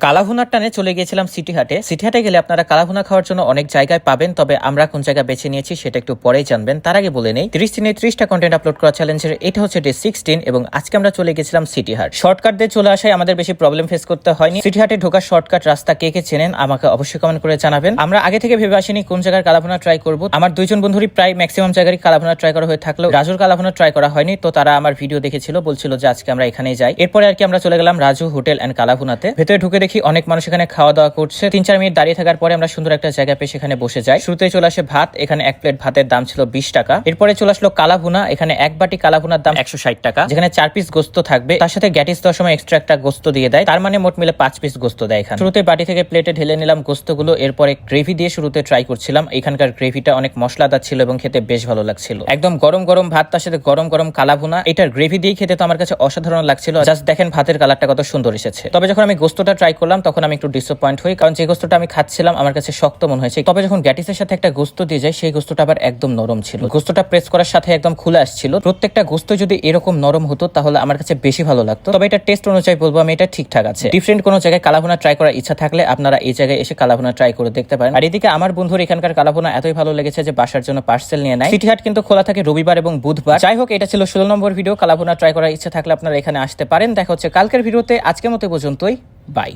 কালাভুনার টানে চলে গিয়েছিলাম সিটি হাটে। সিটি হাটে গেলে আপনারা কালাভুনা খাওয়ার জন্য অনেক জায়গায় পাবেন, তবে আমরা কোন জায়গা বেছে নিয়েছি সেটা একটু পরেই জানবেন। তার আগে বলে নেই 30 দিনে 30টা কন্টেন্ট আপলোড করা চ্যালেঞ্জের এটা হচ্ছে ডে 16 এবং আজকে আমরা চলে গেছিলাম সিটি হাট। শর্টকাট দিয়ে চলে আসায় আমাদের বেশি প্রবলেম ফেস করতে হয়নি। সিটি হাটে ঢোকার শর্টকাট রাস্তা কে কে চেনেন আমাকে অবশ্যই কমেন্ট করে জানাবেন। আমরা আগে থেকে ভেবে আসিনি কোন জায়গার কালাভুনা ট্রাই করব। আমার দুইজন বন্ধুরই প্রায় ম্যাক্সিমাম জায়গায় কালাভুনা ট্রাই করা হয়ে থাকলেও রাজুর কালাভুনা ট্রাই করা হয়নি, তো তারা আমার ভিডিও দেখেছিল, বলছিল যে আজকে আমরা এখানেই যাই। এরপরে আর কি আমরা চলে গেলাম রাজু হোটেল এন্ড কালাভুনাতে। ভেতরে ঢুকে দেখি অনেক মানুষ এখানে খাওয়া দাওয়া করছে। 3-4 মিনিট দাঁড়িয়ে থাকার পরে আমরা সুন্দর একটা জায়গা পেয়ে সেখানে বসে যাই। শুরুতেই চলে আসে ভাত। এখানে এক প্লেট ভাতের দাম ছিল 20 টাকা। এরপরে চলে আসলো কালাভুনা। এখানে এক বাটি কালাভুনার দাম 160 টাকা, যেখানে 4 পিস গোস্ত থাকবে, তার সাথে গ্যাটিস দেওয়ার সময় এক্সট্রা একটা গোস্ত দিয়ে দেয়, তার মানে মোট মিলে 5 পিস গোস্ত দেয়। এখানে শুরুতে বাটি থেকে প্লেটে ঢেলে নিলাম গোস্তগুলো। এরপরে গ্রেভি দিয়ে শুরুতে ট্রাই করছিলাম। এখানকার গ্রেভিটা অনেক মশলাদার ছিল এবং খেতে বেশ ভালো লাগছিল। একদম গরম গরম ভাত, তার সাথে গরম গরম কালাভুনা। এটার গ্রেভি দিয়ে খেতে তো আমার কাছে অসাধারণ লাগছিল। জাস্ট দেখেন ভাতের কালারটা কত সুন্দর এসেছে। তবে যখন আমি গোস্তটা ট্রাই করলাম তখন আমি একটু ডিসঅ্যাপয়েন্ট হই, কারণ যে গোস্তটা আমি খাচ্ছিলাম আমার কাছে শক্ত মনে হয়েছে। তবে যখন গ্যাটিসের সাথে একটা গোস্ত দিয়ে যায় সেই গোস্তটা আবার একদম নরম ছিল। গোস্তটা প্রেস করার সাথে একদম খুলে আসছিল। প্রত্যেকটা গোস্ত যদি এরকম নরম হতো তাহলে আমার কাছে বেশি ভালো লাগতো। তবে এটা টেস্ট অনুযায়ী বলবো আমি এটা ঠিকঠাক আছে। ডিফারেন্ট কোনো জায়গায় কালাভুনা ট্রাই করার ইচ্ছা থাকলে আপনারা এই জায়গায় এসে কালাভুনা ট্রাই করে দেখতে পারেন। আর এদিকে আমার বন্ধুর এখানকার কালাভুনা এতই ভালো লেগেছে যে বাসার জন্য পার্সেল নিয়ে নেয়। সিটি হাট কিন্তু খোলা থাকে রবিবার এবং বুধবার। যাই হোক, এটা ছিল 16 নম্বর ভিডিও। কালাভুনা ট্রাই করার ইচ্ছা থাকলে আপনারা এখানে আসতে পারেন। দেখা হচ্ছে কালকের ভিডিওতে। আজকের মতো পর্যন্তই, বাই।